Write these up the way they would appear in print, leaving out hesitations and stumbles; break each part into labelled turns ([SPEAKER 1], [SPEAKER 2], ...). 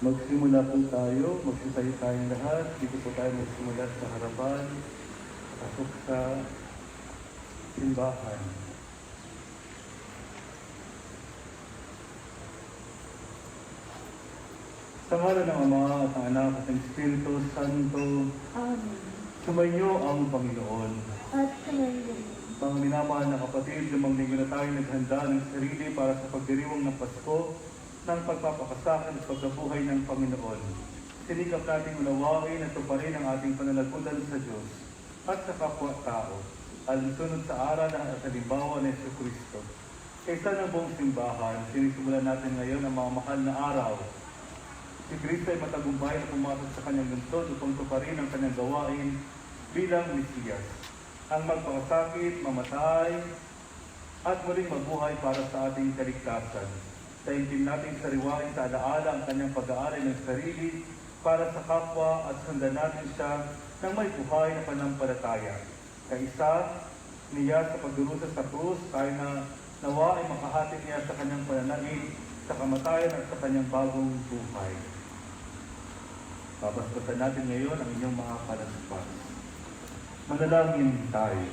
[SPEAKER 1] Magsimula po tayo, magsitayo tayong lahat. Dito po tayo magsimula sa harapan, pasok sa simbahan. Sa ngalan ng Ama at ng Anak at ng Espiritu Santo,
[SPEAKER 2] Amen.
[SPEAKER 1] sumainyo ang Panginoon.
[SPEAKER 2] At sumainyo.
[SPEAKER 1] Mga minamahal na kapatid, limang linggo na tayo naghanda ng sarili para sa pagdiriwang ng Pasko, ng pagpapakasakan at pagkabuhay ng Panginoon. Sinikap nating unawain at tuparin ang ating pananagutan sa Diyos at sa kapwa-tao, alinsunod sa aral at halimbawa ng Jesucristo. Kaysa ng buong simbahan, sinisimulan natin ngayon ang mga mahal na araw. Si Cristo ay matagumpay na pumasok sa kanyang lungsod upang tuparin ang kanyang gawain bilang Mesiyas, ang magpakasakit, mamatay, at muling mabuhay para sa ating kaligtasan. Taimtim natin sariwain sa alaala ang kanyang pag-aaral ng sarili para sa kapwa at sundan natin siya ng may buhay na panampalataya. Kaisa niya sa pagdurusa sa krus, tayo na nawa ay makahatid niya sa kanyang pananaig, sa kamatayan at sa kanyang bagong buhay. Babasbasan natin ngayon ang inyong mga palaspas. Manalangin tayo.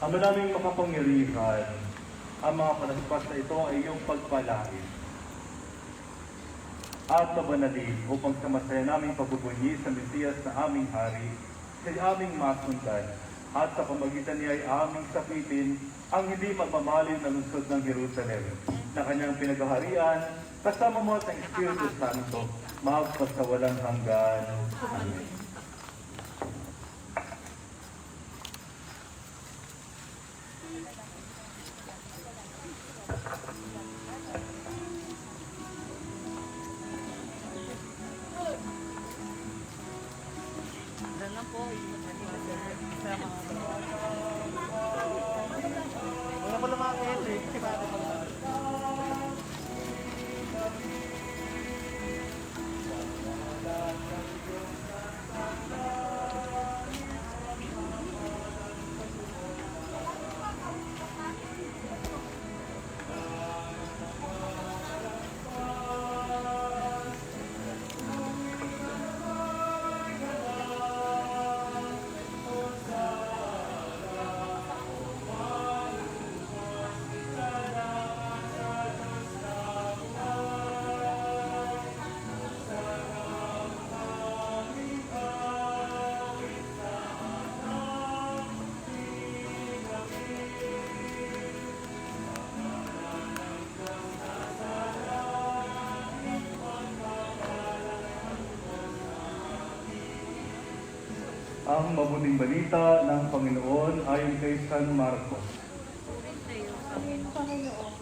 [SPEAKER 1] Ang maraming makapangyarihan, ang mga palaspas na ito ay iyong pagpalain at pabanalin upang sa masaya naming pagbubunyi sa Mesiyas na aming hari, sa aming masundan, at sa pamagitan niya ay aming sapitin ang hindi magmamalim na lungsod ng Jerusalem, na kanyang pinaghaharian, kasama mo at ang Espiritu Santo, magpasawalang hanggan. Amen.
[SPEAKER 3] Wala ko lamang eh, kasi ba ito
[SPEAKER 1] Ang mabuting balita ng Panginoon ayon kay San Marcos.
[SPEAKER 2] Panginoon.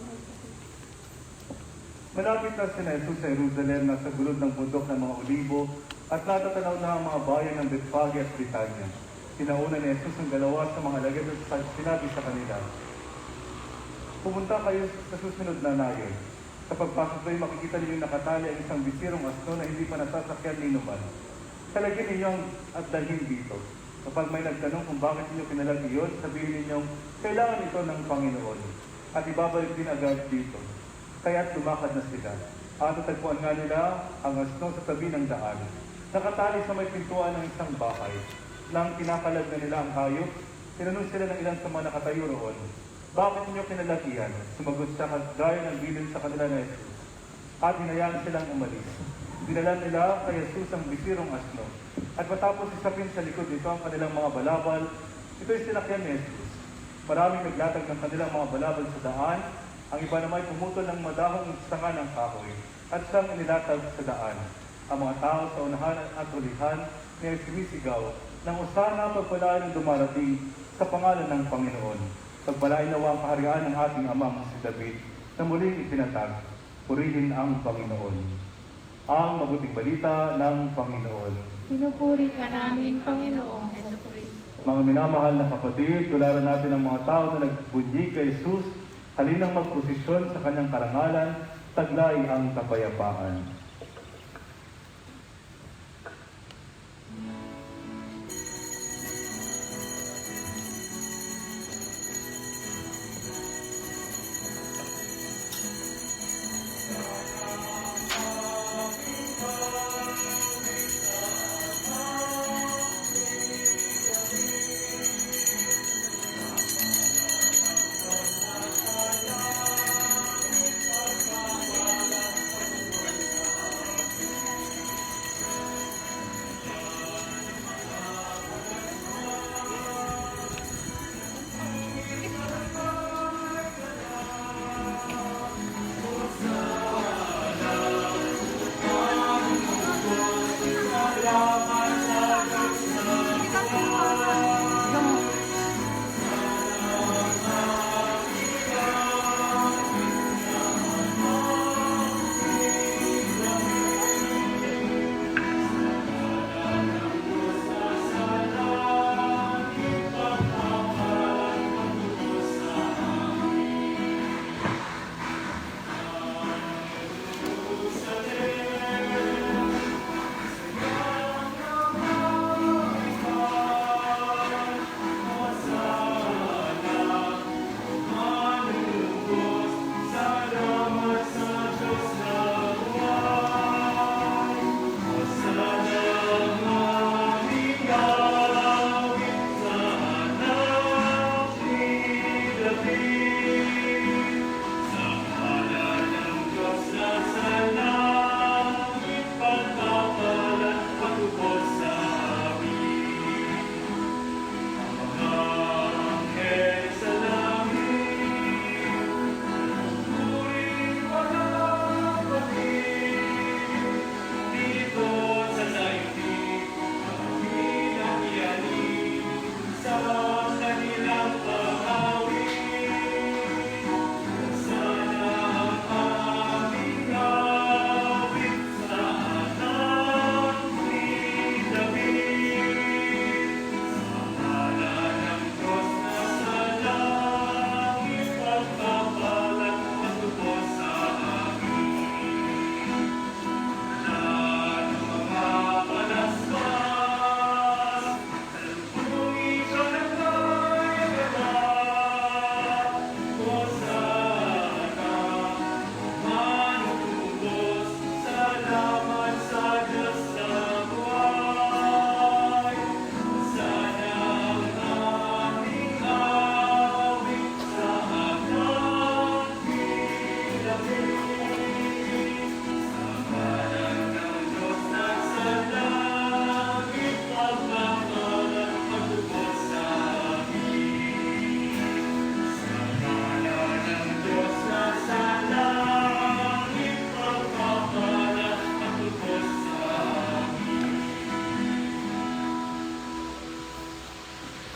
[SPEAKER 1] Malapit na si Jesus sa Jerusalem na sa gulod ng bundok ng mga olibo at natatanaw na ang mga bayan ng Bethphage at Britanya. Sinauna ni Jesus ang dalawa sa mga alagad at sinabi sa kanila, "Pumunta kayo sa susunod na nayon. Sa pagpasok do'y makikita ninyo nakatali ang isang bisirong asno na hindi pa nasasakyan ni Numan. Talagyan ninyo at dalhin dito. Kapag may nagtanong kung bakit ninyo pinalag iyon, sabihin ninyong kailangan ito ng Panginoon at ibabalik din agad dito. Kaya't lumakad na sila. At natagpuan nga nila ang asno sa tabi ng daan. Nakatali sa may pintuan ng isang bahay. Nang kinakalag na nila ang hayop, tinanong sila ng ilan sa mga nakatayo roon, "Bakit ninyo pinalag iyan?" Sumagot siya kagaya ng bilin sa kanila na Jesus. At hinayaan silang umalis. Dinala nila kay Jesus ang bisirong asno. At matapos isapin sa likod nito ang kanilang mga balabal, ito'y sinakyan ni Jesus. Maraming naglatag ng kanilang mga balabal sa daan. Ang iba naman ay pumutol ng madahong sanga ng kahoy at siyang inilatag sa daan. Ang mga tao sa unahan at ulihan ay sumisigaw nang usana pagpalain ang dumarating sa pangalan ng Panginoon. Pagpalain nawa ang kaharian ng ating amang si David na muling itinatag. Purihin ang Panginoon. Ang mabuting balita ng Panginoon.
[SPEAKER 2] Pinupuri ka namin, Panginoong Jesucristo.
[SPEAKER 1] Mga minamahal na kapatid, tularan natin ang mga tao na nagbunyi kay Jesus, halinang magposisyon sa kanyang karangalan, taglay ang kapayapaan.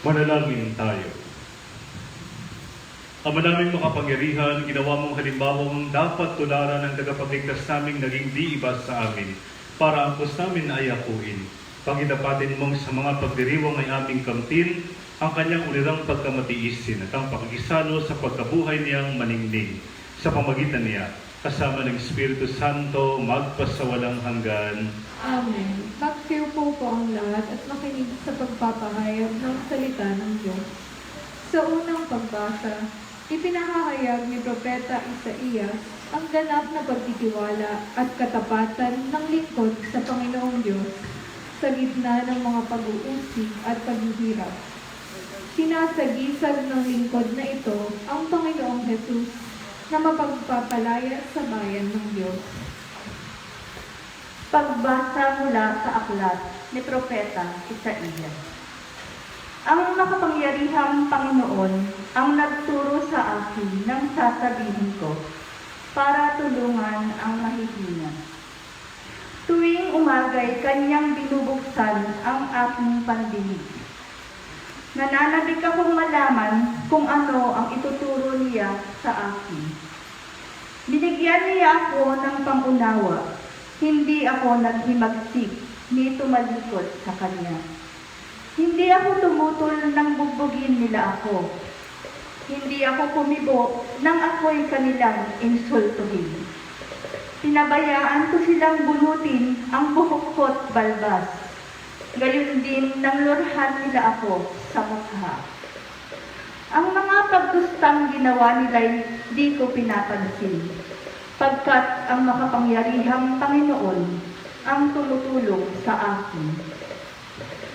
[SPEAKER 1] Manalangin tayo. Ama naming makapangyarihan, ginawa mong halimbawang dapat tularan ng tagapagligtas naming naging di iba sa amin, para angkos namin ay akuin. Pagitapatin mong sa mga pagdiriwang ay aming kamtin, ang kanyang ulirang pagkamatiisin at ang pakikisalo sa pagkabuhay niyang maningning. Sa pamagitan niya, kasama ng Espiritu Santo, magpasawalang hanggan.
[SPEAKER 2] Amen. Magsiupo po ang lahat at makinig sa pagpapahayag ng salita ng Diyos. Sa unang pagbasa, ipinahahayag ni Propeta Isaías ang ganap na pagtitiwala at katapatan ng lingkod sa Panginoong Diyos sa gitna ng mga pag-uusig at paghihirap. Sinasagisag ng lingkod na ito ang Panginoong Jesus na mapagpapalaya sa bayan ng Diyos.
[SPEAKER 4] Pagbasa mula sa aklat ni Propeta Isaías. Ang makapangyarihang Panginoon ang nagturo sa akin ng sasabihin ko para tulungan ang mahihina. Tuwing umagay kanyang binubuksan ang aking pandinig. Nananabik akong malaman kung ano ang ituturo niya sa akin. Binigyan niya ako ng pangunawa, hindi ako naghimagsik ni tumalikod sa kanya. Hindi ako tumutol nang bugbugin nila ako. Hindi ako kumibo nang ako'y kanilang insultuhin. Pinabayaan ko silang bunutin ang buhok ko't balbas. Gayon din nang lurhan nila ako sa mukha. Ang mga pagdustang ginawa nila'y di ko pinapansin, pagkat ang makapangyarihang Panginoon ang tumutulong sa akin.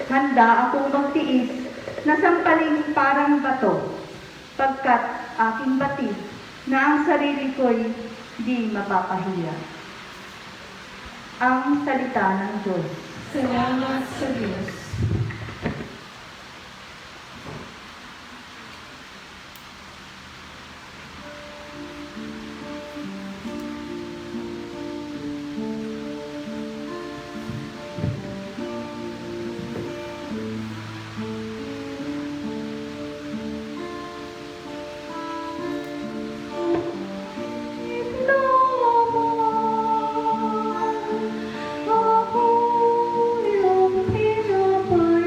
[SPEAKER 4] Handa akong magtiis na sampaling parang bato, pagkat aking batid na ang sarili ko'y di mapapahiya. Ang salita ng Diyos.
[SPEAKER 2] Salamat sa Diyos.
[SPEAKER 4] Ako yung pinapay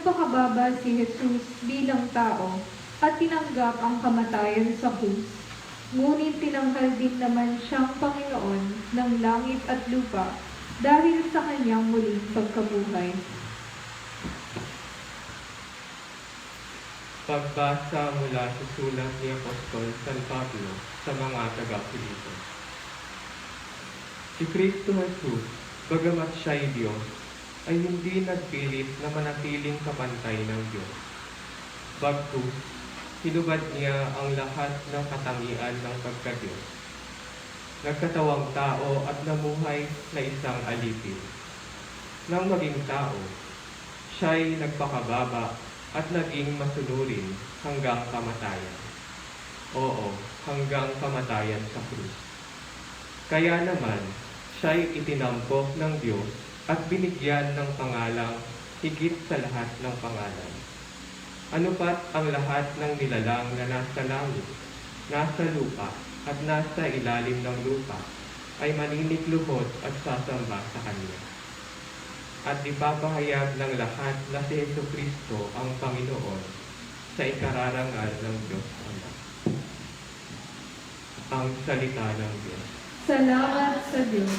[SPEAKER 2] nagpakababa si Jesus bilang tao at tinanggap ang kamatayan sa krus. Ngunit tinanghal din naman siyang Panginoon ng langit at lupa dahil sa kanyang muling pagkabuhay.
[SPEAKER 5] Pagbasa mula sa sulat ni Apostol San Pablo sa mga taga-Filipo. Si Kristo Jesus, bagamat siya'y Diyos, ay hindi nagpilit na manatiling kapantay ng Diyos. Bagkus, hinubad niya ang lahat ng katangian ng pagka-Diyos. Nagkatawang tao at namuhay na isang alipin. Nang maging tao, siya'y nagpakababa at naging masunurin hanggang kamatayan. Oo, hanggang kamatayan sa krus. Kaya naman, siya'y itinampok ng Diyos at binigyan ng pangalang higit sa lahat ng pangalan. Ano pat ang lahat ng nilalang na nasa langit, nasa lupa, at nasa ilalim ng lupa, ay maninikluhod at sasamba sa Kanya. At ipapahayag ng lahat na si Jesucristo ang Panginoon sa ikararangal ng Diyos Ama. Ang salita ng Diyos.
[SPEAKER 2] Salamat sa Diyos.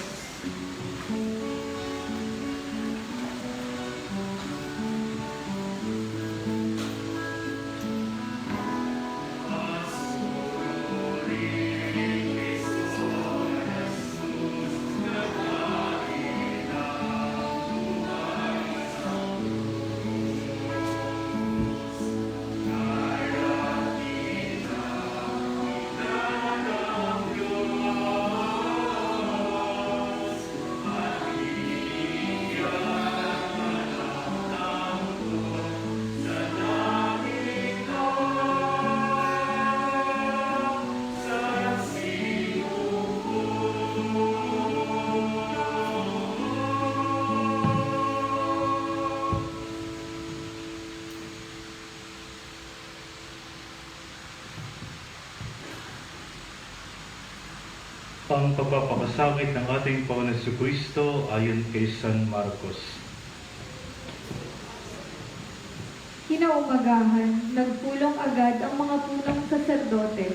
[SPEAKER 1] Ang pagpapakasakit ng ating Panginoon Jesucristo ayon kay San Marcos.
[SPEAKER 2] Kinaumagahan, nagpulong agad ang mga punong saserdote,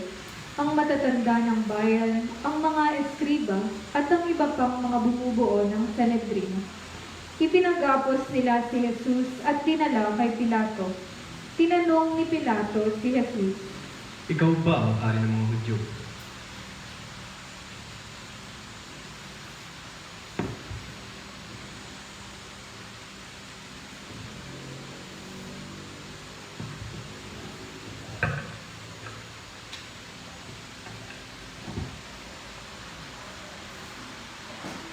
[SPEAKER 2] ang matatanda ng bayan, ang mga eskriba, at ang iba pang mga bumubuo ng Sanhedrin. Ipinagapos nila si Jesus at dinala kay Pilato. Tinanong ni Pilato si Jesus,
[SPEAKER 6] Ikaw ba ang hari ng mga Hudyo?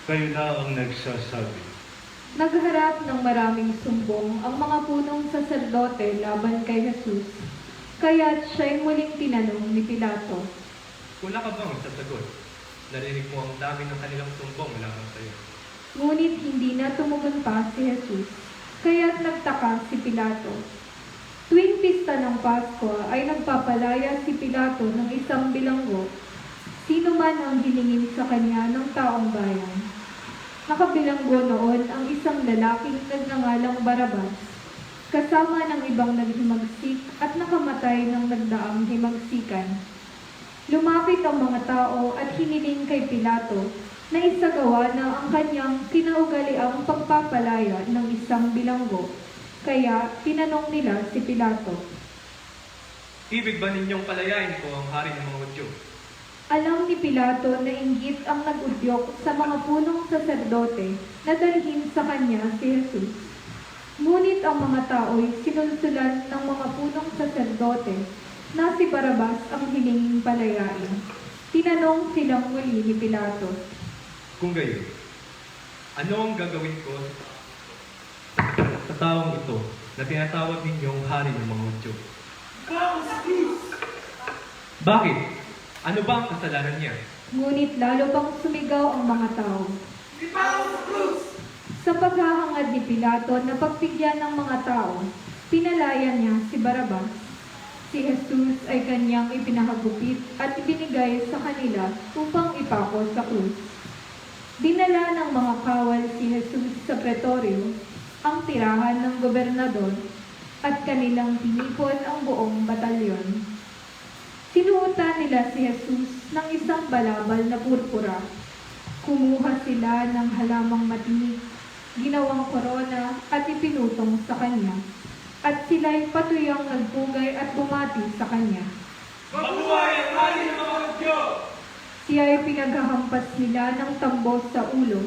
[SPEAKER 1] Kayo na ang nagsasabi.
[SPEAKER 2] nagharap ng maraming sumbong ang mga punong saserdote laban kay Jesus, kaya't siya'y muling tinanong ni Pilato.
[SPEAKER 6] Wala ka bang sasagot? Narinig mo ang dami ng kanilang sumbong lamang sa iyo.
[SPEAKER 2] Ngunit hindi na tumugon pa si Jesus, kaya't nagtaka si Pilato. Tuwing pista ng Pasko ay nagpapalaya si Pilato ng isang bilanggo, sino man ang hilingin sa kanya ng taong bayan. Nakabilanggo noon ang isang lalaking nagngangalang Barabas, kasama ng ibang naghimagsik at nakamatay ng nagdaang himagsikan. Lumapit ang mga tao at hiniling kay Pilato na isagawa na ang kanyang kinaugaliang pagpapalaya ng isang bilanggo. Kaya tinanong nila si Pilato,
[SPEAKER 6] Ibig ba ninyong palayain ko ang hari ng mga Hudyo?
[SPEAKER 2] alam ni Pilato na inggit ang nag-udyok sa mga punong saserdote na dalhin sa kanya si Jesus. Ngunit ang mga tao'y sinulsulan ng mga punong saserdote na si Barabas ang hilinging palayain. Tinanong silang muli ni Pilato,
[SPEAKER 6] Kung gayon, ano ang gagawin ko sa taong ito na tinatawag ninyong hari ng mga Hudyo? Bakit? Ano ba ang kasalanan niya?
[SPEAKER 2] ngunit lalo pang sumigaw ang mga tao. Sa paghahangad ni Pilato na pagbigyan ng mga tao, pinalaya niya si Barabas. Si Jesus ay kanyang ipinahagupit at ibinigay sa kanila upang ipako sa krus. Dinala ng mga kawal si Jesus sa pretoryo, ang tirahan ng gobernador, at kanilang tinipon ang buong batalyon. Sinuotan nila si Jesus ng isang balabal na purpura. Kumuha sila ng halamang matinik, ginawang korona at ipinutong sa kanya. At sila'y patuyang nagpugay at bumati sa kanya.
[SPEAKER 3] Mabuhay ang hari ng mga Hudyo!
[SPEAKER 2] Siya ay pinaghahampas nila ng tambos sa ulo,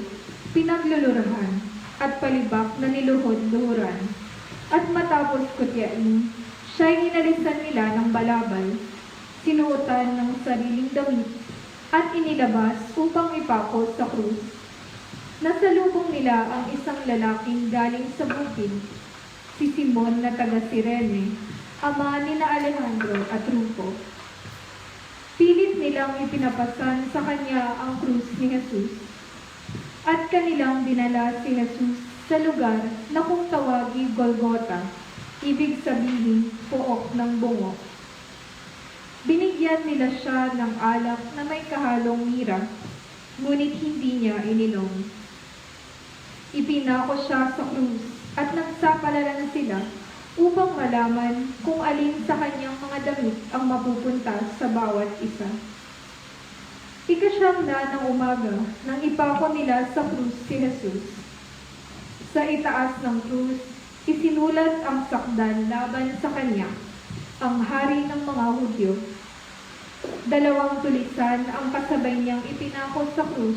[SPEAKER 2] pinaglulurahan, at palibak na niluhod-luhuran. At matapos kutyain, siya'y inalisan nila ng balabal, sinuotan ng sariling damit, at inilabas upang ipako sa krus. Nasalubong nila ang isang lalaking galing sa bukid, si Simon na taga Cirene, ama ni na Alejandro at Rufo. Pilit nilang ipinapasan sa kanya ang krus ni Jesus, at kanilang dinala si Jesus sa lugar na kung tawagi Golgota, ibig sabihin pook ng bungo. Binigyan nila siya ng alak na may kahalong mira, ngunit hindi niya ininom. Ipinako siya sa krus at nagsapalaran sila upang malaman kung alin sa kanyang mga damit ang mapupunta sa bawat isa. Ikasyam na ng umaga nang ipako nila sa krus si Jesus. Sa itaas ng krus, isinulat ang sakdal laban sa kanya, ang hari ng mga Hudyo. 2 tulisan ang kasabay niyang ipinako sa krus,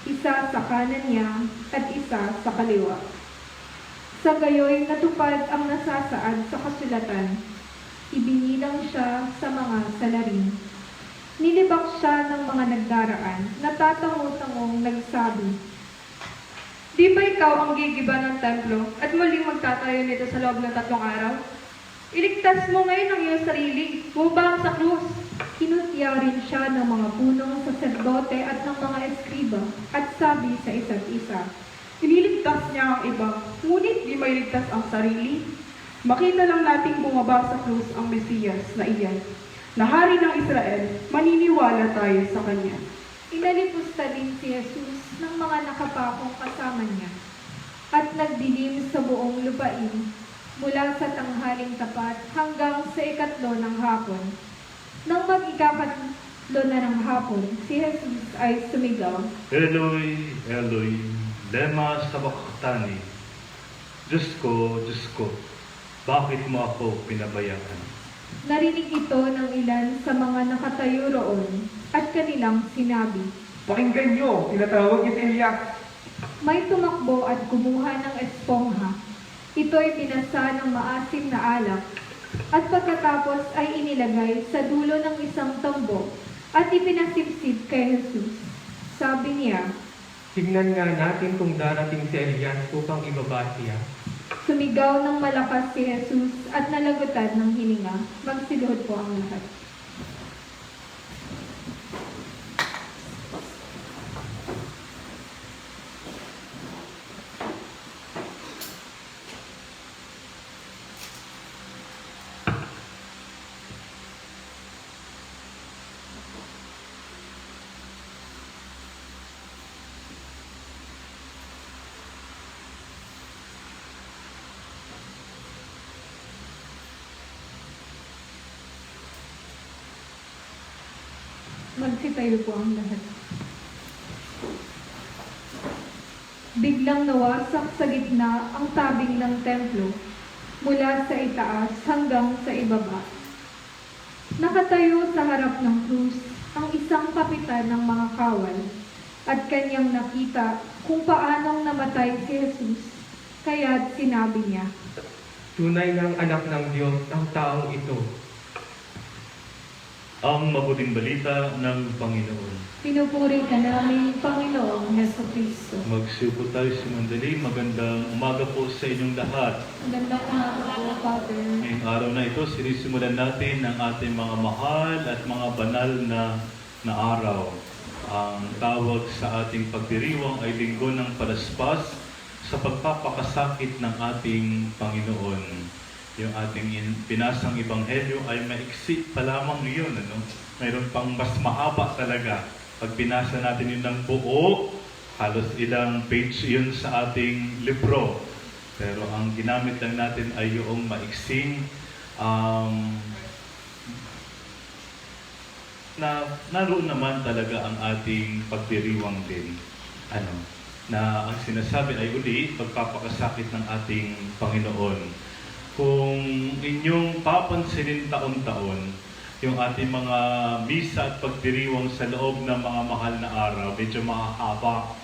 [SPEAKER 2] isa sa kanan niya at isa sa kaliwa. Sa gayoy natupad ang nasasaad sa kasulatan. Ibinilang siya sa mga salarin. Nilibak siya ng mga nagdaraan, natatango-tangong nagsabi, "Di ba ikaw ang gigiba ng templo at muling magtatayo nito sa loob ng 3 araw? Iligtas mo ngayon ang iyong sarili, bumaba sa krus." Kinutya rin siya ng mga punong saserdote at ng mga eskriba at sabi sa isa't isa,
[SPEAKER 7] Iniligtas niya ang iba, ngunit di mailigtas ang sarili. Makita lang nating bumaba sa krus ang Mesiyas na iyan, na hari ng Israel, maniniwala tayo sa kanya.
[SPEAKER 2] Inalipusta din si Jesus ng mga nakapakong kasama niya at nagdilim sa buong lupain mula sa tanghaling tapat hanggang sa 3 ng hapon. Nang mag-3 na ng hapon, si Jesus ay sumigaw,
[SPEAKER 1] Eloi, Eloi, lema sabachthani. Diyos ko, bakit mo ako pinabayaan?
[SPEAKER 2] Narinig ito ng ilan sa mga nakatayo roon at kanilang sinabi,
[SPEAKER 3] Pakinggan niyo, tinatawag niya si Elias.
[SPEAKER 2] May tumakbo at kumuha ng espongha. Ito'y binasa ng maasim na alak at pagkatapos ay inilagay sa dulo ng isang tambo at ipinasipsip kay Jesus. Sabi niya,
[SPEAKER 5] Tignan nga natin kung darating si Elias upang ibaba siya.
[SPEAKER 2] Sumigaw ng malakas si Jesus at nalagutan ng hininga. Magsiluhod po ang lahat. Magsitayo po ang lahat. Biglang nawasak sa gitna ang tabing ng templo mula sa itaas hanggang sa ibaba. Nakatayo sa harap ng krus ang isang kapitan ng mga kawal at kanyang nakita kung paanong namatay si Jesus, kaya't sinabi niya,
[SPEAKER 5] Tunay ngang anak ng Diyos ang taong ito.
[SPEAKER 1] Ang mabuting balita ng Panginoon.
[SPEAKER 2] Pinupuri ka namin, Panginoong Heso Kristo.
[SPEAKER 1] Magsiupo tayo sa mandali. Magandang umaga po sa inyong lahat.
[SPEAKER 2] Magandang umaga po, Father.
[SPEAKER 1] Ngayong araw na ito, sinisimulan natin ang ating mga mahal at mga banal na araw. Ang tawag sa ating pagdiriwang ay Linggo ng Palaspas sa pagpapakasakit ng ating Panginoon. Yung ating pinasang ebanghelyo ay maiksi pa lamang yun. Mayroon pang mas mahaba talaga. Pag binasa natin yun ng buo, halos ilang page yun sa ating libro. Pero ang ginamit lang natin ay yung maiksing na naroon naman talaga ang ating pagdiriwang din. Na ang sinasabi ay uli, pagpapakasakit ng ating Panginoon. Kung inyong papansinin taon-taon, yung ating mga misa at pagdiriwang sa loob ng mga mahal na araw, medyo mahaba.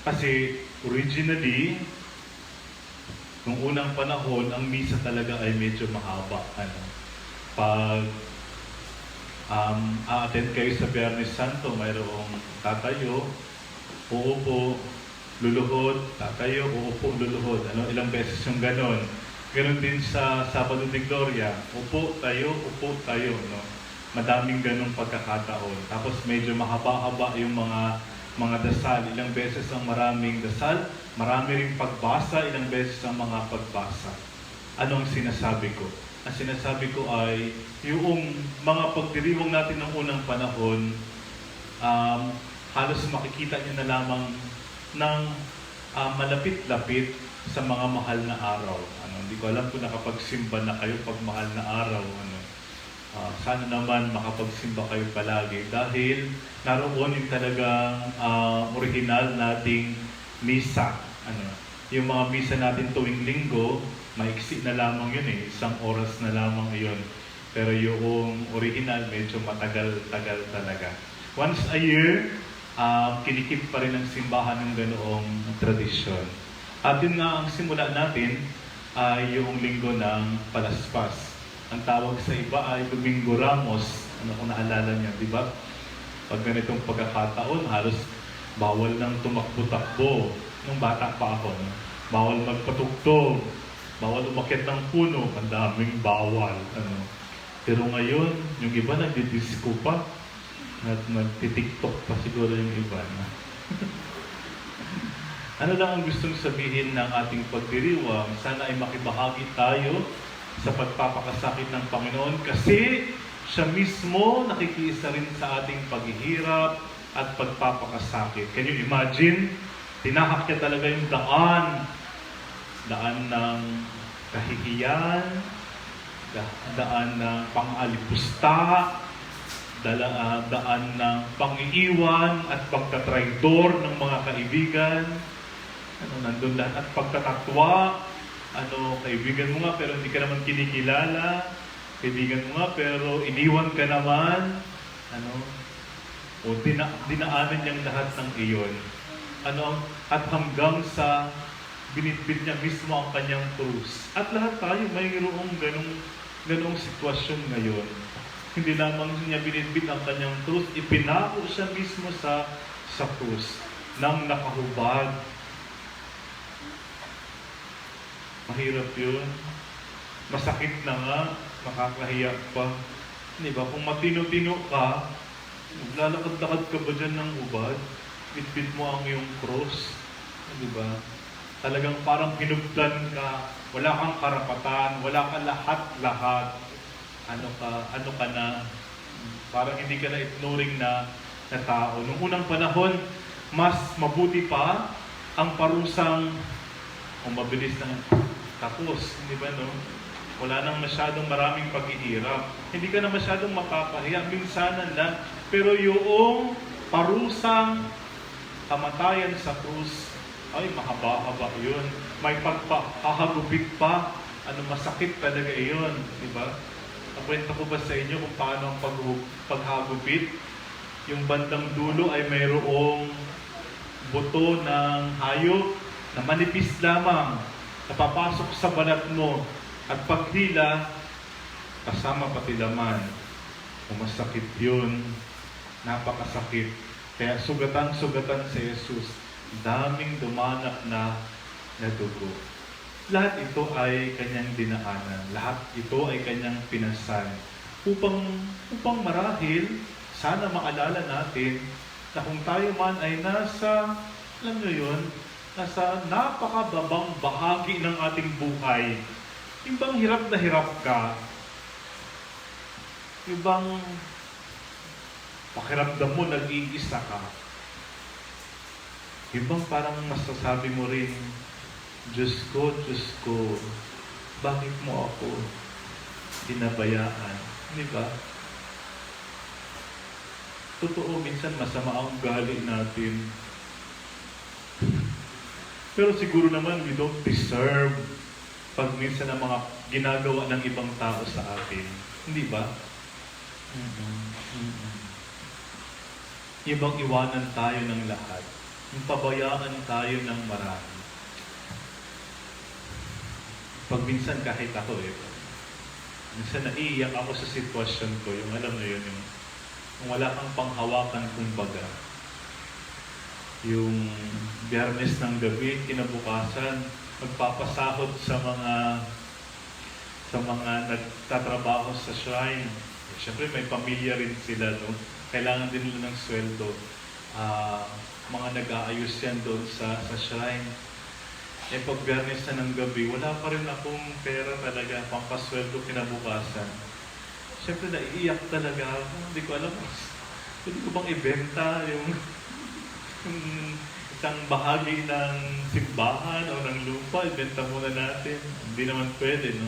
[SPEAKER 1] Kasi originally, nung unang panahon, ang misa talaga ay medyo mahaba. Pag a-attend kayo sa Biyernes Santo, mayroong tatayo, uupo, luluhod, tatayo, uupo, luluhod. Ilang beses yung ganon. Ganon din sa Sabado de Gloria. Upo tayo, no? Madaming ganong pagkakataon. Tapos medyo mahaba-haba yung mga dasal. Ilang beses ang maraming dasal, marami ring pagbasa, ilang beses ang mga pagbasa. Ano ang sinasabi ko? Ang sinasabi ko ay yung mga pagdiriwang natin ng unang panahon, halos makikita nyo na lamang ng malapit-lapit sa mga mahal na araw. Hindi ko alam kung nakapagsimba na kayo pag mahal na araw. Sana naman makapagsimba kayo palagi dahil naroon yung talagang original nating misa. Yung mga misa natin tuwing linggo, maiksi na lamang yun 1 oras na lamang yun. Pero yung original, medyo matagal-tagal talaga. Once a year, kinikip pa rin ang simbahan ng ganoong tradisyon. At yun nga ang simula natin ay yung linggo ng Palaspas. Ang tawag sa iba ay Domingo Ramos. Kung naalala niya, di ba? Pag ganitong pagkakataon, halos bawal nang tumakbo-takbo. Nung bata pa ako, bawal magpatugtog, bawal umakyat ng puno, ang daming bawal. Pero ngayon, yung iba nagdi-disco pa at nagti-tiktok pa siguro yung iba. Ano lang ang gustong sabihin ng ating pagdiriwang? Sana ay makibahagi tayo sa pagpapakasakit ng Panginoon kasi siya mismo nakikiisa rin sa ating paghihirap at pagpapakasakit. Can you imagine? Tinahak niya talaga yung daan ng kahihiyan, daan ng pang-alipusta, daan ng pang-iiwan at pagkatraidor ng mga kaibigan. Nandun lahat at pagkatatwa. Kaibigan mo nga pero hindi ka naman kinikilala. Kaibigan mo nga pero iniwan ka naman. Dinaanan niyang lahat ng iyon. At hanggang sa binitbit niya mismo ang kanyang krus. At lahat tayo mayroong ganong sitwasyon ngayon. Hindi lamang niya binitbit ang kanyang krus, ipinako siya mismo sa krus nang nakahubad. Mahirap yun. Masakit na nga, makakahiya pa. Di ba? Kung matino-tino ka, lalakad-lakad ka ba dyan ng ubad? Bitbit mo ang iyong cross. Di ba? Talagang parang hinugdan ka, wala kang karapatan, wala kang lahat-lahat. Ano ka na, parang hindi ka na ignoring na tao. Nung unang panahon, mas mabuti pa ang parusang mabilis na tapos, di ba no? Wala nang masyadong maraming paghihirap. Hindi ka na masyadong mapapahiya, minsanan lang. Pero yung parusang kamatayan sa krus, ay mahaba-haba yun. May pagpahagupit pa. Masakit talaga yun. Diba? Nakwenta ko ba sa inyo kung paano ang paghagupit? Yung bandang dulo ay mayroong buto ng hayop na manipis lamang. Napapasok sa balat mo. At paghila, kasama pati laman. Masakit yun. Napakasakit. Kaya sugatan-sugatan si Jesus. Daming dumanak na dugo. Lahat ito ay kanyang dinaanan. Lahat ito ay kanyang pinasan. Upang marahil, sana maalala natin na kung tayo man ay nasa, alam nyo yun, nasa napakababang bahagi ng ating buhay. Yung bang hirap na hirap ka, yung bang pakiramdam mo nag-iisa ka, yung bang parang masasabi mo rin,
[SPEAKER 8] Diyos ko, bakit mo ako binabayaan? Di ba? Totoo, minsan masama ang ugali natin. Pero siguro naman, we don't deserve pag minsan ang mga ginagawa ng ibang tao sa atin. Hindi ba? Ibang iwanan tayo ng lahat. Yung pabayaan tayo ng marami. Pag minsan kahit ako minsan naiiyak ako sa sitwasyon ko, yung alam mo yun, yung wala kang panghawakan kumbaga. Yung Biyernes ng gabi, kinabukasan, magpapasahod sa mga nagtatrabaho sa shrine. Siyempre may pamilya rin sila, no? Kailangan din nila ng sweldo. Mga nag-aayos yan doon sa shrine. Pag Biyernes na ng gabi, wala pa rin akong pera talaga, pampasweldo kinabukasan. Siyempre naiiyak talaga ako. Hindi ko alam, pwede ko bang ibenta yung isang bahagi ng simbahan o ng lupa, ibenta muna natin. Hindi naman pwede, no?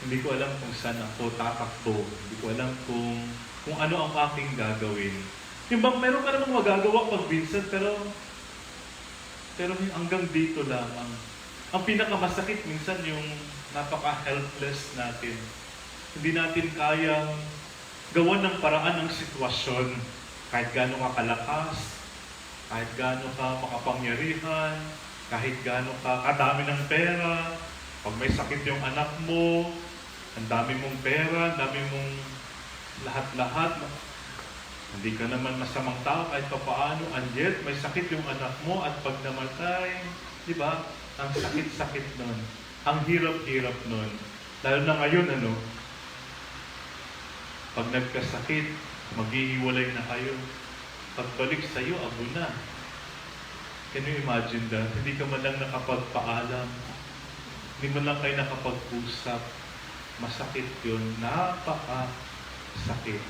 [SPEAKER 8] Hindi ko alam kung saan ako tatakbo. Hindi ko alam kung ano ang aking gagawin. Yung bang meron ka namang magagawa pag minsan, pero hanggang dito lamang. Ang pinakamasakit minsan yung napaka-helpless natin. Hindi natin kayang gawan ng paraan ng sitwasyon. Kahit gaano ka kalakas, kahit gaano ka makapangyarihan, kahit gaano ka kadami ng pera, pag may sakit yung anak mo, ang dami mong pera, ang dami mong lahat-lahat, hindi ka naman masamang tao kahit papaano, and yet may sakit yung anak mo at pag namatay, di ba? Ang sakit-sakit nun. Ang hirap-hirap nun. Lalo na ngayon, pag nagkasakit, maghihiwalay na kayo. Pagbalik sa'yo, abo na. Can you imagine that? Hindi ka man lang nakapagpaalam. Hindi man lang kayo nakapag-usap. Masakit yun. Napaka-sakit.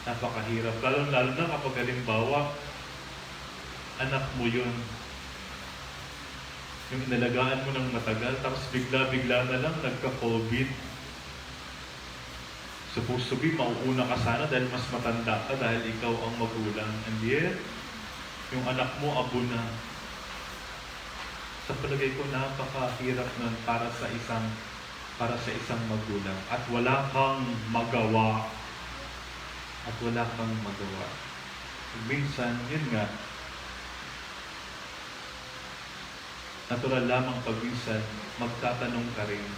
[SPEAKER 8] Napakahirap. Lalo na kapag halimbawa, anak mo yun. Yung inalagaan mo ng matagal, tapos bigla-bigla na lang nagka-COVID. Supposed to be, mauuna ka sana dahil mas matanda ka dahil ikaw ang magulang. And yet, yung anak mo abo na. Sa palagay ko, napakahirap nun para sa isang magulang. At wala kang magawa. Minsan, yun nga, natural lamang pag minsan, magtatanong ka rin.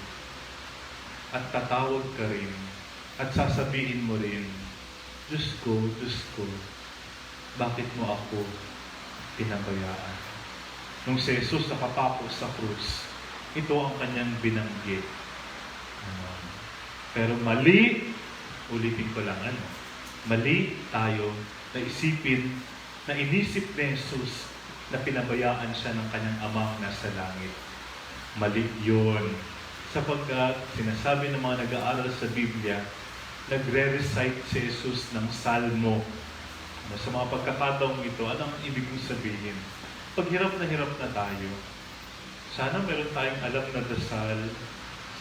[SPEAKER 8] At tatawag ka rin. At sasabihin mo rin, Diyos ko, bakit mo ako pinabayaan? Nung si Jesus nakapako sa krus, ito ang kanyang binanggit. Pero mali, ulitin ko lang, mali tayo na isipin, na inisip ni Jesus na pinabayaan siya ng kanyang amang nasa langit. Mali yun. Sapagkat sinasabi ng mga nag-aaral sa Biblia, nagre-recite si Jesus ng salmo. Sa mga pagkakataong ito, anong ibig kong sabihin? Pag hirap na tayo, sana meron tayong alam na dasal,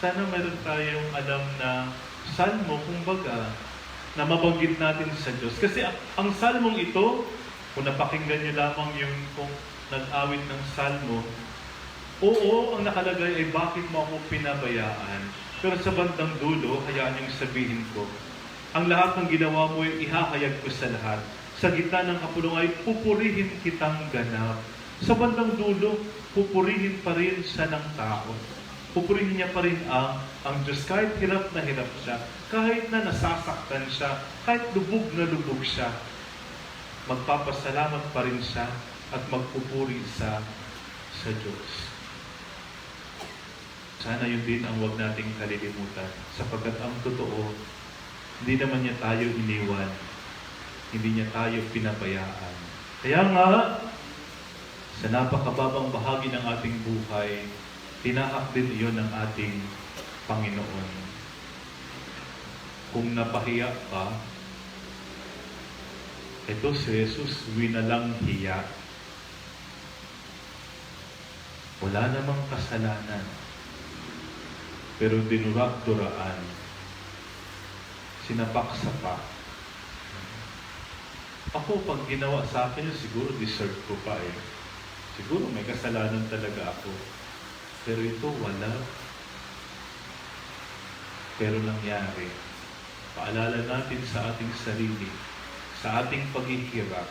[SPEAKER 8] sana meron tayong alam na salmo, kumbaga, na mabanggit natin sa Diyos. Kasi ang salmong ito, kung napakinggan niyo lamang yung kung nag-awit ng salmo, oo, ang nakalagay ay bakit mo ako pinabayaan. Pero sa bandang dulo, hayaan niyong sabihin ko, ang lahat ng ginawa mo ay ihahayag ko sa lahat. Sa gitna ng kapulungan ay pupurihin kitang ganap. Sa bandang dulo, pupurihin pa rin siya ng tao. Pupurihin niya pa rin ang Diyos. Kahit hirap na hirap siya, kahit na nasasaktan siya, kahit lubog na lubog siya, magpapasalamat pa rin siya at magpupuri sa Diyos. Sana yun din ang huwag nating kalilimutan. Sapagkat ang totoo, hindi naman niya tayo iniwan. Hindi niya tayo pinabayaan. Kaya nga, sa napakababang bahagi ng ating buhay, tinahak din iyon ng ating Panginoon. Kung napahiya ka, ito si Jesus, winalang hiya. Wala namang kasalanan. Pero dinurak-duraan. Sinapak-sapak. Ako, pag ginawa sa akin, siguro deserve ko pa eh. Siguro may kasalanan talaga ako. Pero ito, wala. Pero nangyari. Paalala natin sa ating sarili, sa ating paghihirap,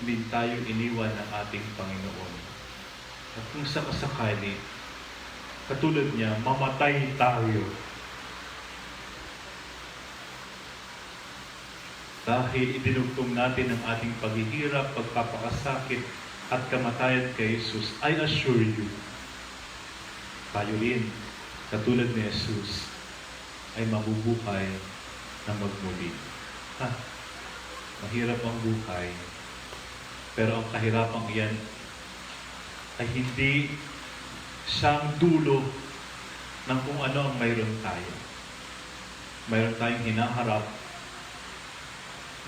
[SPEAKER 8] hindi tayo iniwan ng ating Panginoon. At kung sakasakali, katulad niya, mamatay tayo. Dahil idinugtong natin ang ating paghihirap, pagpapakasakit, at kamatayan kay Jesus, I assure you, tayo rin, katulad ni Jesus, ay mabubuhay na magmuli. Mahirap ang buhay, pero ang kahirapang iyan ay hindi siyang dulo ng kung ano ang mayroon tayo. Mayroon tayong hinaharap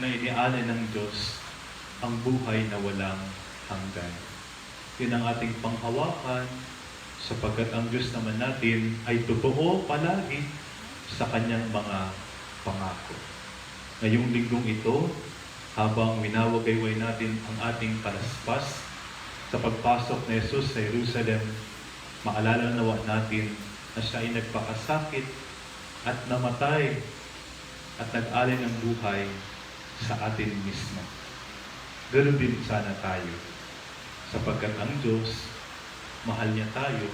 [SPEAKER 8] na inialay ng Diyos ang buhay na walang hanggan. Yun ang ating panghawakan sapagkat ang Diyos naman natin ay totoo palagi sa kanyang mga pangako. Ngayong linggong ito, habang winawagayway natin ang ating palaspas sa pagpasok ni Jesus sa Jerusalem, maalala nawa natin na siya ay nagpakasakit at namatay at nag-alay ng buhay sa atin mismo. Ganoon din sana tayo. Sapagkat ang Diyos, mahal niya tayo,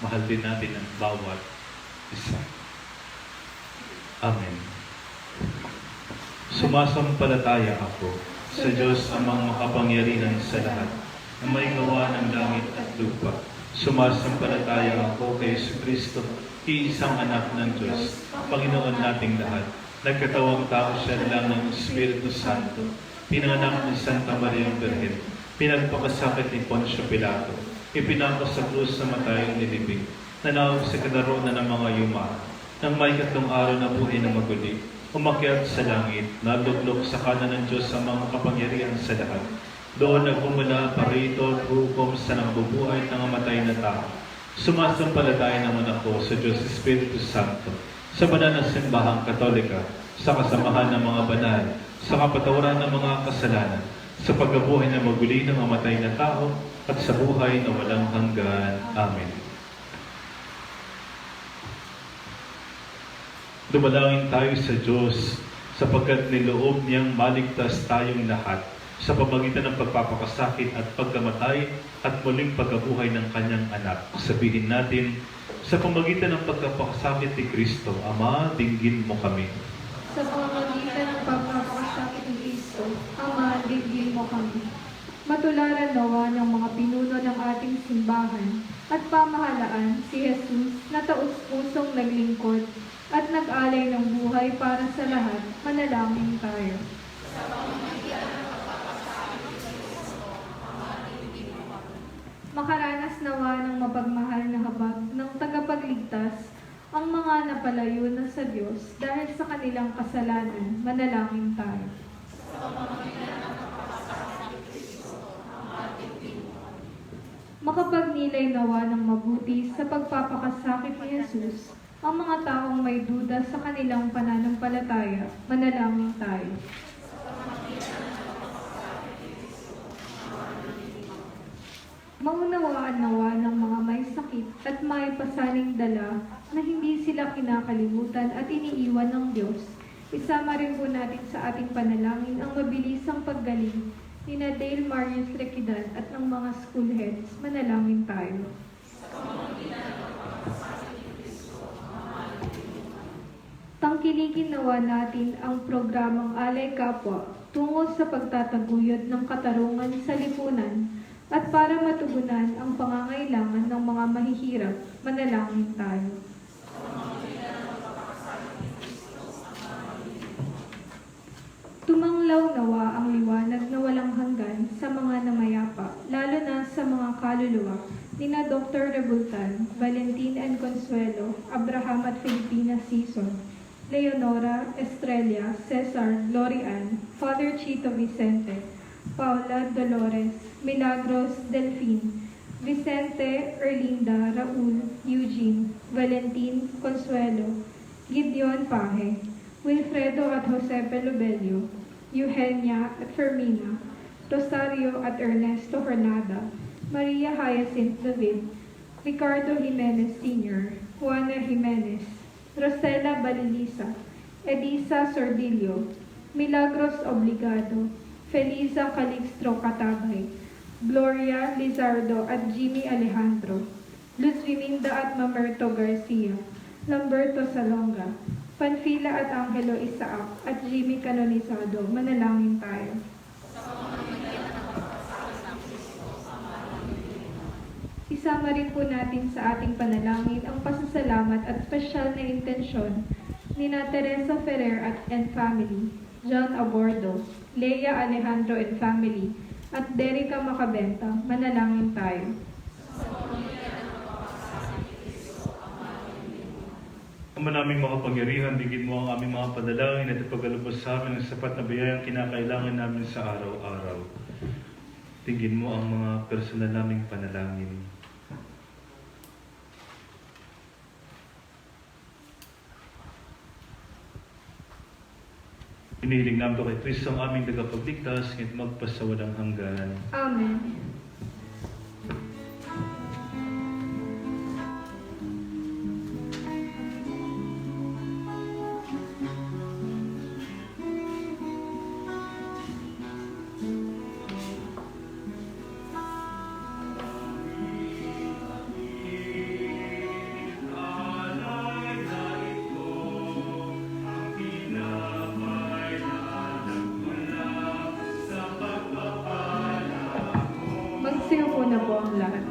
[SPEAKER 8] mahal din natin ang bawat isa. Amen. Sumasampalataya ako sa Diyos amang makapangyarihan sa lahat, na may gawa ng langit at lupa. Sumasampalataya ako kay Jesucristo, iisang anak ng Diyos, Panginoon nating lahat. Nagkatawang tao siya lang ng Espiritu Santo, pinanganak ni Santa Maria Virgen, pinagpakasakit ni Poncio Pilato, ipinako sa krus na matayang nilibing, nanawag sa kadaronan ng mga yuma, nang may 3 araw na buhay na maguli, umakyat sa langit, naluglok sa kanan ng Diyos sa mga kapangyarihan sa lahat. Doon nagmumula parito at hukom sa nangbubuhay ng matay na tao. Sumasampalataya naman ako sa Diyos Espiritu Santo, sa banal na simbahang Katolika, sa kasamahan ng mga banal, sa kapatawaran ng mga kasalanan, sa pagkabuhay na maguli ng mamatay na tao, at sa buhay na walang hanggan. Amen. Dumalangin tayo sa Diyos, sapagkat niloob niyang maligtas tayong lahat sa pamagitan ng pagpapakasakit at pagkamatay at muling pagkabuhay ng kanyang anak. Sabihin natin, sa pamagitan ng pagpapakasakit ni Kristo, Ama, dinggin mo kami.
[SPEAKER 2] Sa pamamagitan ng pagpapakasakit ni Kristo, Ama, dinggin mo kami. Matularan nawa ng mga pinuno ng ating simbahan at pamahalaan si Jesus na taus-pusong naglingkod at nag-alay ng buhay para sa lahat. Manalangin tayo. Makaranas nawa ng mapagmahal na habag ng tagapagligtas ang mga napalayo na sa Diyos dahil sa kanilang kasalanan. Manalangin tayo. Makapagnilay nawa ng mabuti sa pagpapakasakit ni Jesus ang mga taong may duda sa kanilang pananampalataya. Manalangin tayo. Maunawaan nawa ng mga may sakit at may pasaning dala na hindi sila kinakalimutan at iniiwan ng Diyos. Isama rin po natin sa ating panalangin ang mabilisang paggaling ni Dale Marius Requidan at ng mga school heads. Manalangin tayo. Tangkilikin nawa natin ang programang Alay Kapwa tungo sa pagtataguyod ng katarungan sa lipunan at para matugunan ang pangangailangan ng mga mahihirap. Manalangin tayo. Tumanglaw nawa ang liwanag na walang hanggan sa mga namayapa, lalo na sa mga kaluluwa nina Dr. Rebultan, Valentin and Consuelo, Abraham at Filipina Season, Leonora, Estrella, Cesar, Lorian, Father Chito Vicente, Paula Dolores, Milagros Delfin, Vicente Erlinda Raul Eugene, Valentin Consuelo, Gideon Paje, Wilfredo at Jose Pelobelio, Eugenia at Fermina, Rosario at Ernesto Hornada, Maria Hyacinth David, Ricardo Jimenez Sr., Juana Jimenez, Rosela Balilisa, Edisa Sordillo, Milagros Obligado, Felisa Calixtro Katabay, Gloria Lizardo at Jimmy Alejandro, Luzviminda at Mamerto Garcia, Lamberto Salonga, Panfila at Angelo Isaac at Jimmy Canonizado. Manalangin tayo. Isama rin po natin sa ating panalangin ang pasasalamat at special na intensyon ni na Teresa Ferrer and family, John Abordo, Leia Alejandro and family, at Derica Macabenta. Manalangin tayo.
[SPEAKER 8] Ama naming makapangyarihan, bigyan mo ang aming mga panalangin at ipagkalubos sa amin ang sapat na biyayang kinakailangan namin sa araw-araw. Tingin mo ang mga personal naming panalangin. Inihiling namin kay Kristo ang aming tagapagligtas, ngayon magpasawalang hanggan.
[SPEAKER 2] Amen. Magsiyo po na po ang lahat.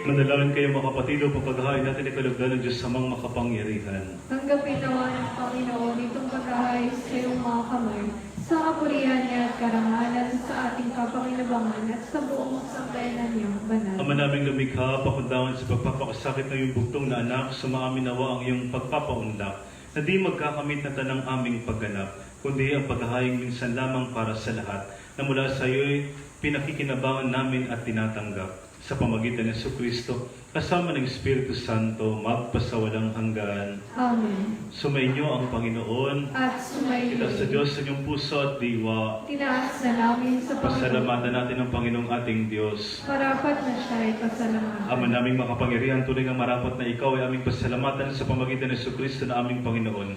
[SPEAKER 8] Manalangin kayo mga kapatid o paghahain natin ikalugdan ng Diyos sa mga makapangyarihan.
[SPEAKER 2] Tanggapin nawa ng Panginoon itong paghahay sa iyong mga kamay, sa kapurihan niya at karangalan sa ating kapakinabangan at sa buong sambayanan niyang banal.
[SPEAKER 8] Ama naming lumikha, pakundangan sa pagpapakasakit ng iyong buktong na anak, sumaamin nawa ang iyong pagpapaunlak, na di magkakamit na tanang aming pagganap, kundi ang paghahaying minsan lamang para sa lahat, na mula sa iyo'y pinakikinabangan namin at tinatanggap. sa pamagitan ng Jesucristo, kasama ng Espiritu Santo, magpasawalang hanggan.
[SPEAKER 2] Amen.
[SPEAKER 8] Sumainyo ang Panginoon.
[SPEAKER 2] At sumayin
[SPEAKER 8] Itaas sa Diyos sa inyong puso at diwa.
[SPEAKER 2] tinaas na namin sa Panginoon.
[SPEAKER 8] Pasalamatan natin ang Panginoong ating Diyos.
[SPEAKER 2] Marapat na siya ay pasalamatan.
[SPEAKER 8] Ama naming makapangyarihan, tunay nga marapat na ikaw ay aming pasalamatan sa pamagitan ng Jesucristo na aming Panginoon.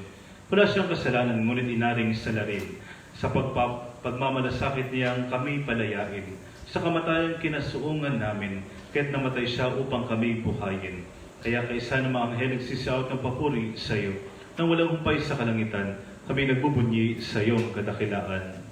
[SPEAKER 8] Wala siyang kasalanan, ngunit inaring salarin. Sa pagmamalasakit niyang kami palayain. Sa kamatayan kinasuungan namin, kaya't namatay siya upang kami buhayin. Kaya kaisa ng mga anghel nagsisiawat ng papuri sa iyo, nang walang humpay sa kalangitan, kami nagbubunyi sa iyong kadakilaan.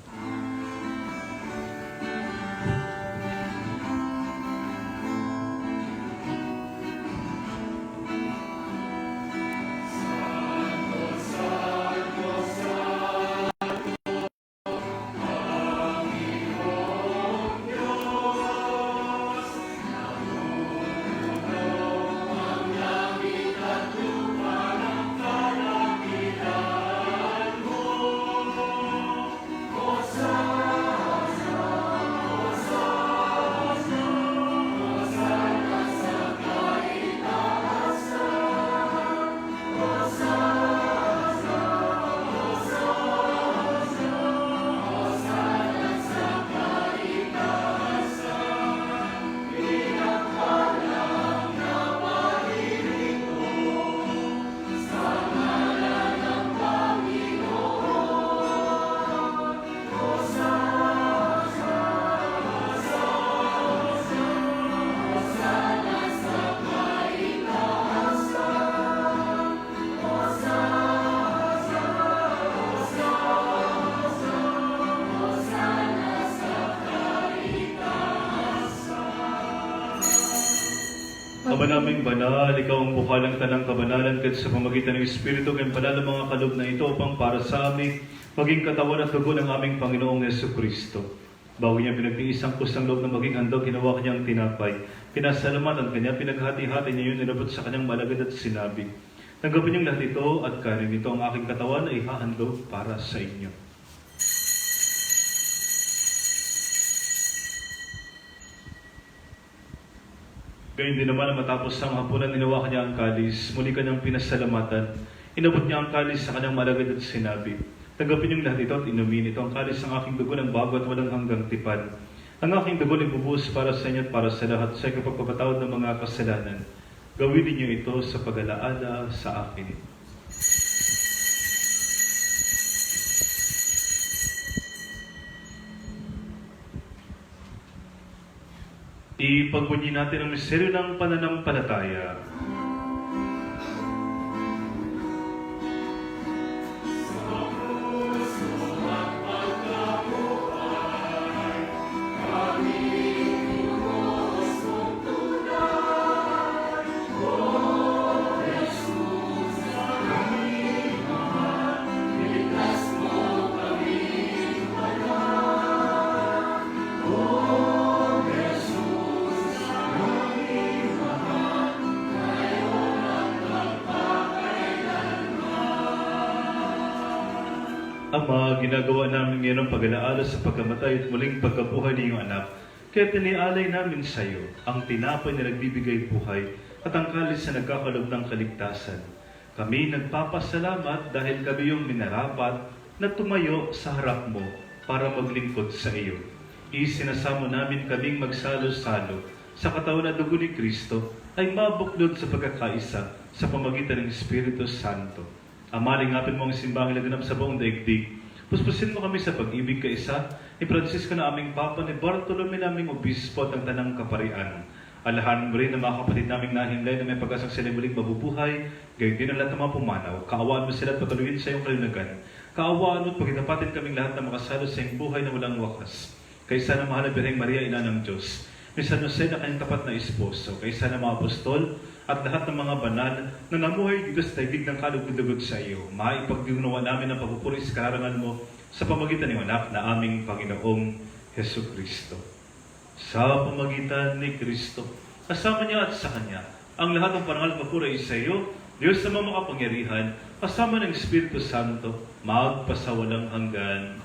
[SPEAKER 8] Ama naming banal, ikaw ang bukalang tanang kabanalan kat sa pamagitan ng Espiritu kayong palala mga kaloob na ito upang para sa amin maging katawan at dugo ng aming Panginoong Jesucristo. Bago niya pinagtiis ang kusang loob na maging handog, ginawa kanyang tinapay. Pinasalamatan kanya, pinaghati-hati niya yun, nilabot sa kanyang malagad at sinabi, tanggapin niyong lahat ito at kanin ito ang aking katawan ay hahandog para sa inyo. Gayun din naman na matapos ang hapunan, ninawa kanya ang kalis, muli kanyang pinasalamatan. Inabot niya ang kalis sa kanyang malagad at sinabi, tanggapin niyong lahat ito at inumin. Ito ang kalis ng aking dugo ng bago at walang hanggang tipan. Ang aking dugo ay bubuhos para sa inyo at para sa lahat sa ikapagpapatawad ng mga kasalanan. Gawin niyo ito sa pag-alaala sa akin. Ipagbunyi natin ang misteryo ng pananampalataya. Ama, ginagawa namin ngayon ang pag-alaala sa pagkamatay at muling pagkabuhay ng iyong anak. Kaya tinialay namin sa iyo ang tinapay na nagbibigay buhay at ang kalis na nagkakalob ng kaligtasan. Kami nagpapasalamat dahil kami yung minarapat na tumayo sa harap mo para maglingkod sa iyo. Isinasamo namin kaming magsalo-salo sa katawan at dugo ni Kristo ay mabuklod sa pagkakaisa sa pamagitan ng Espiritu Santo. Ama, lingapin mo ang simbahang laganap sa buong daigdig. Puspusin mo kami sa pag-ibig kaisa ni Francisco na aming Papa, ni Bartolome naming Obispo at ang Tanang Kaparian. Alahan mo rin ang mga kapatid naming nahimlay na may pag-asang sila muling mabubuhay, gayon din ang lahat ng mga pumanaw. Kaawaan mo sila at patuloyin sa iyong kalinagan. Kaawaan mo at pagkitapatin kaming lahat na makasalo sa iyong buhay na walang wakas. Kaysa na mahal na Birheng Maria, Ina ng Diyos, ni San Jose na kanyang tapat na esposo, kaysa na mga apostol, at lahat ng mga banal na namuhay dito sa daigdig ng kalugod-lugod sa iyo, maipagdiunawa namin ang pagpupuri sa karangan mo sa pamagitan ng anak na aming Panginoong Jesucristo. Sa pamagitan ni Kristo, kasama niya at sa Kanya, ang lahat ng parangal at papuri sa iyo, Diyos na makapangyarihan, kasama ng Espiritu Santo, magpasawalang hanggan.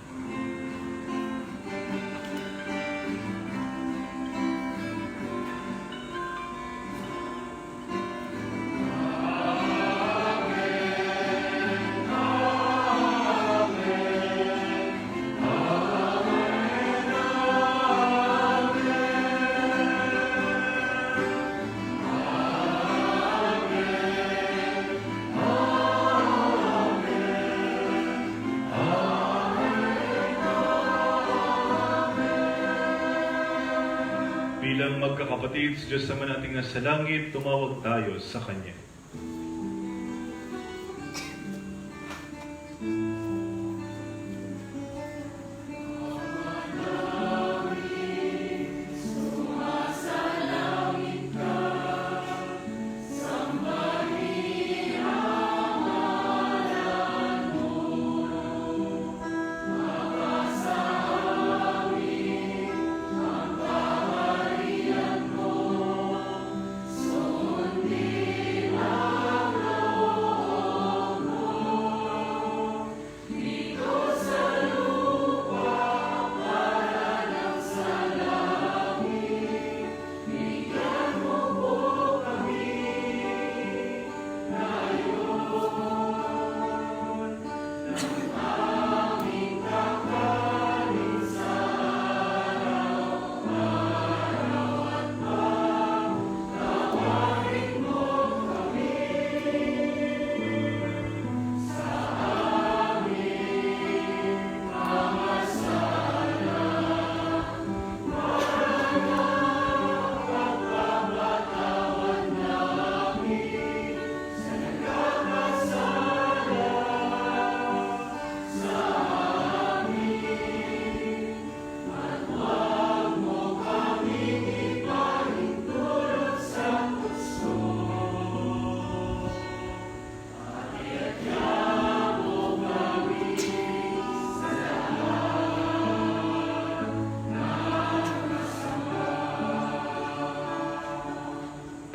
[SPEAKER 8] Bilang magkakapatid sa Diyos naman nating nasa langit, tumawag tayo sa Kanya.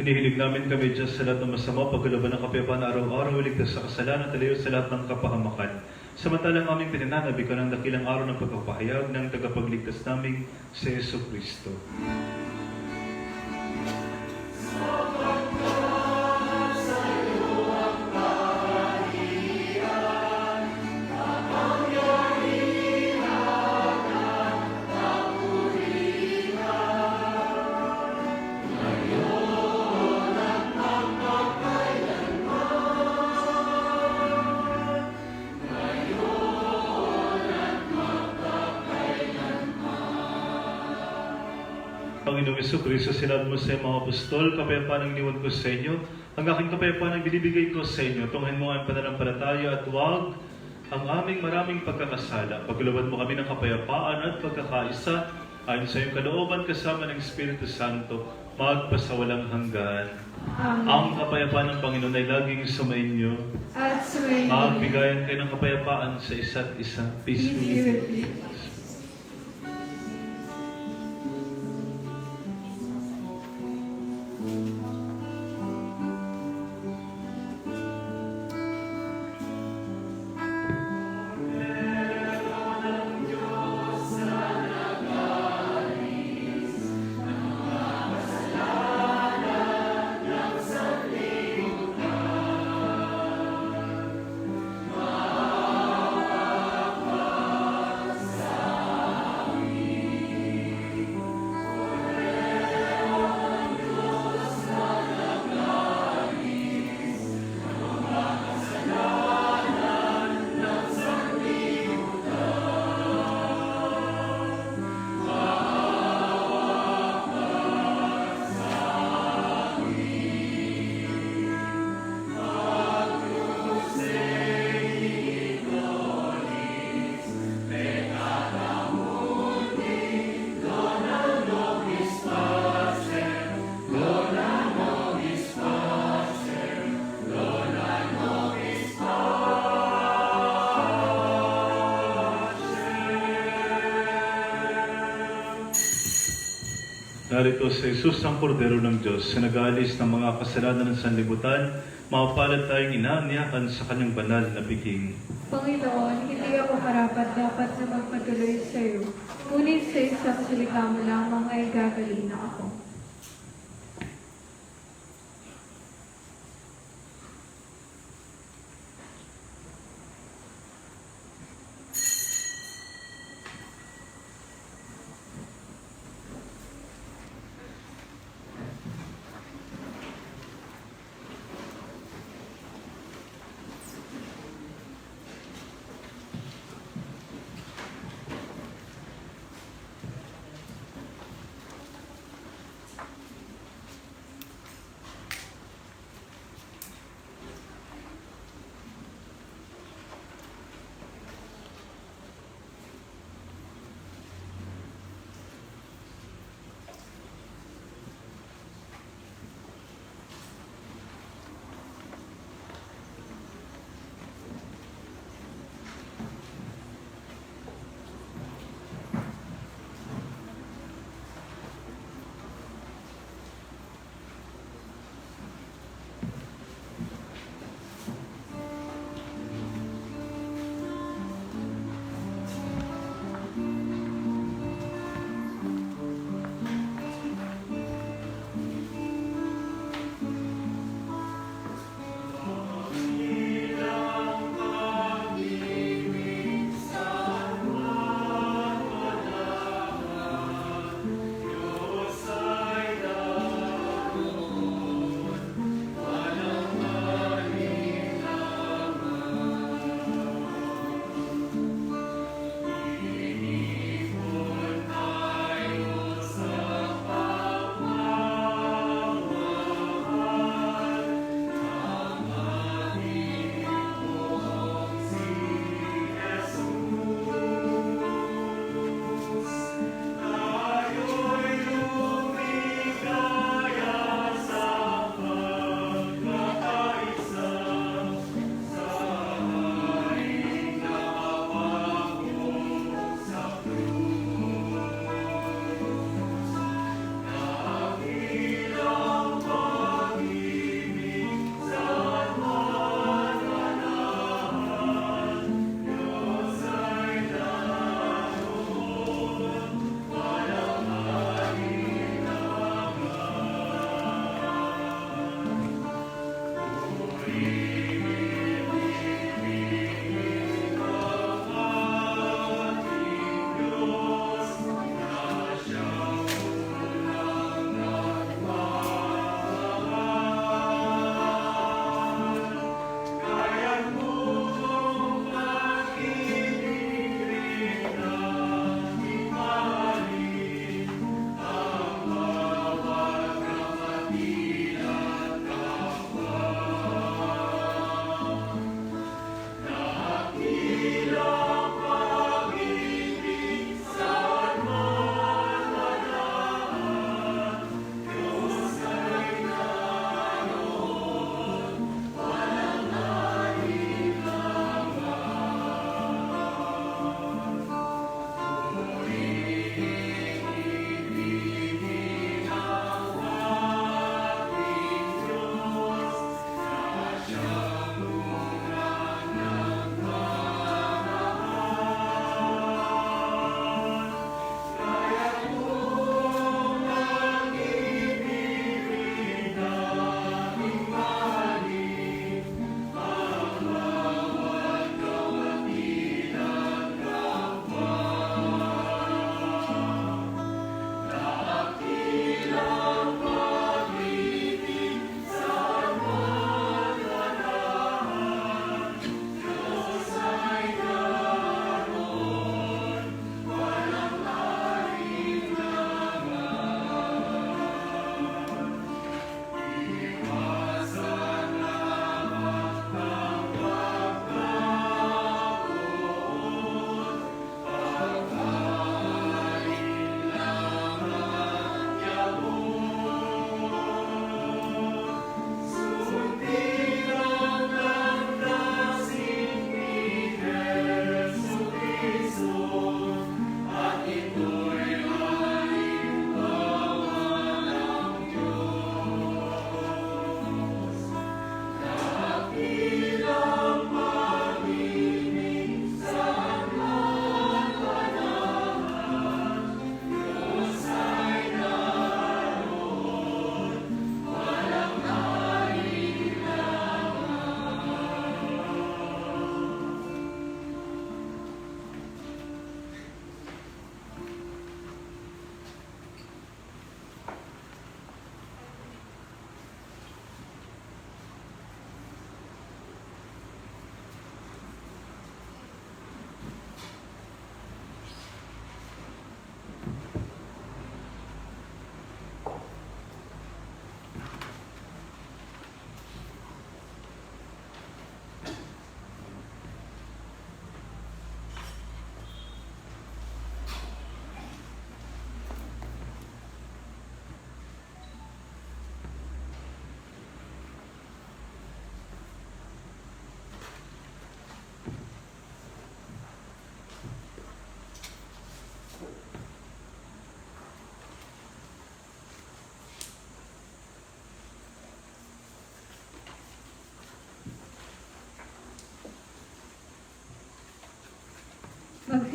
[SPEAKER 8] Hinihilig namin kami Diyos sa lahat ng masama, pagkalaban ng kapayapaan araw-araw, iligtas sa kasalanan at alayo sa lahat ng kapahamakan. Samantalang aming pinananabi ka ng dakilang araw ng pagpapahayag ng tagapagligtas naming si Yesu Kristo. Panginoong Jesucristo, sinabi mo sa mga apostol, kapayapaan ang iniwan ko sa inyo, ang aking kapayapaan ang binibigay ko sa inyo. Tunghayin mo ang pananampalataya at huwag ang aming maraming pagkakasala. Pagluban mo kami ng kapayapaan at pagkakaisa, ayon sa iyong kalooban kasama ng Espiritu Santo, magpasawalang hanggan.
[SPEAKER 2] Amen.
[SPEAKER 8] Ang kapayapaan ng Panginoon ay laging sumainyo.
[SPEAKER 2] At sumayin
[SPEAKER 8] Magbigayan kayo ng kapayapaan sa isa't isa. Peace be with you. Narito sa Jesus ang Kordero ng Diyos, na nag-aalis ng mga kasalanan ng sanlibutan, mapapalad tayong inaanyakan sa kanyang banal na biging.
[SPEAKER 2] Panginoon, hindi ako marapat dapat na magpatuloy sa iyo. Ngunit sa isang salita mo lamang ay gagaling na ako.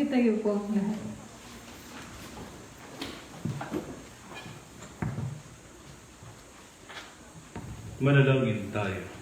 [SPEAKER 2] Magsitayo po ang lahat.
[SPEAKER 8] Manalangin tayo.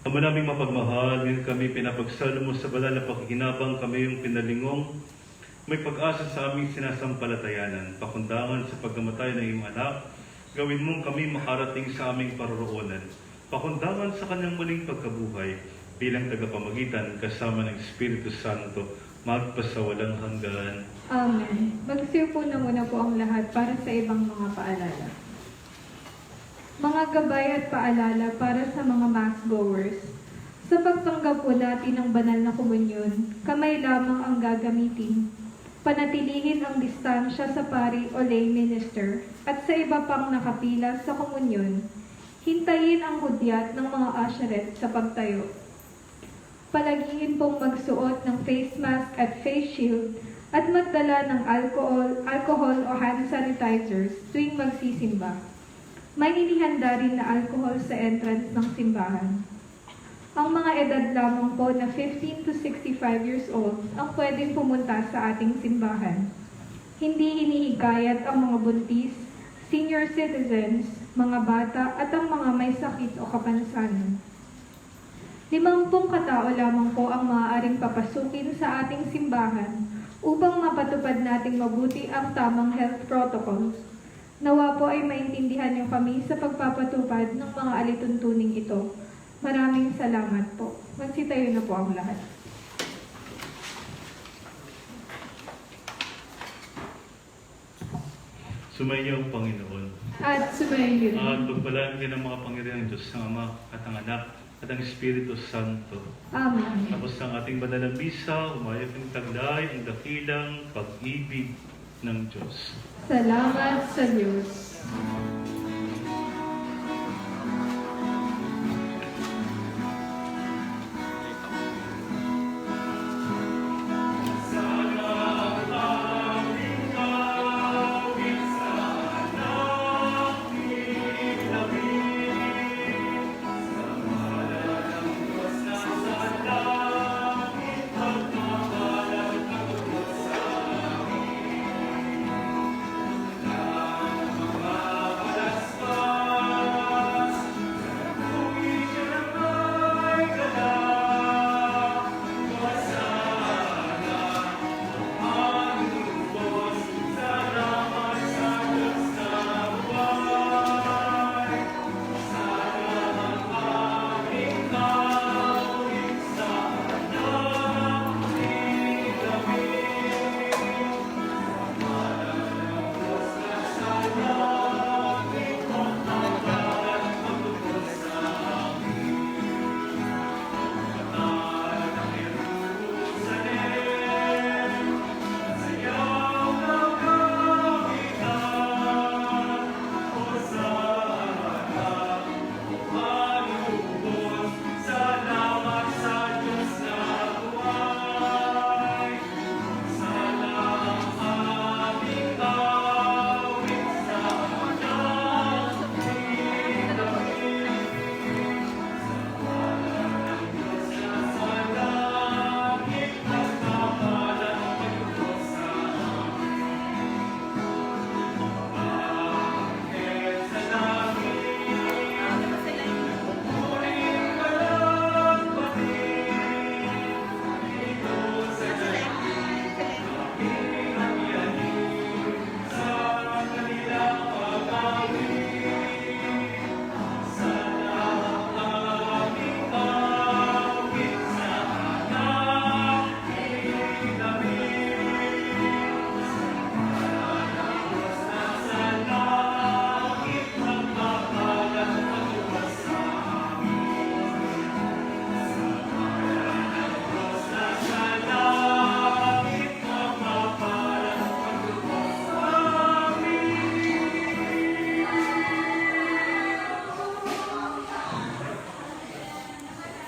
[SPEAKER 8] Ama naming mapagmahal, ngayon kami pinapagsalo mo sa banal na pakikinabang kami yung pinalingong. May pag-asa sa aming sinasampalatayanan, pakundangan sa pagkamatay ng iyong anak, gawin mong kami makarating sa aming paroroonan, pakundangan sa kanyang muling pagkabuhay, bilang tagapamagitan kasama ng Espiritu Santo, magpasawalang hanggan.
[SPEAKER 2] Amen. Magsiupo na muna po ang lahat para sa ibang mga paalala. Mga gabay at paalala para sa mga mass goers. Sa pagtanggap po natin ng banal na komunyon, kamay lamang ang gagamitin. Panatilihin ang distansya sa pari o lay minister at sa iba pang nakapila sa komunyon. Hintayin ang hudyat ng mga usheret sa pagtayo. Palagiin pong magsuot ng face mask at face shield at magdala ng alcohol o hand sanitizers tuwing magsisimba. May inihanda rin na alcohol sa entrance ng simbahan. Ang mga edad lamang po na 15 to 65 years old ang pwedeng pumunta sa ating simbahan. Hindi hinihikayat ang mga buntis, senior citizens, mga bata at ang mga may sakit o kapansanan. 50 katao lamang po ang maaaring papasukin sa ating simbahan upang mapatupad nating mabuti ang tamang health protocols. Nawa po ay maintindihan niyo kami sa pagpapatupad ng mga alituntuning ito. Maraming salamat po. Magsitayo na po ang lahat.
[SPEAKER 8] Sumainyo ang Panginoon.
[SPEAKER 2] At sumayin
[SPEAKER 8] At pagpalaan kayo ng mga pangyarihan ng Diyos ng Ama at ang Anak at ang Espiritu Santo.
[SPEAKER 2] Amen.
[SPEAKER 8] Tapos ang ating banal na misa, umayag ng taglay ang dakilang pag-ibig ng Diyos.
[SPEAKER 2] Salamat sa Diyos.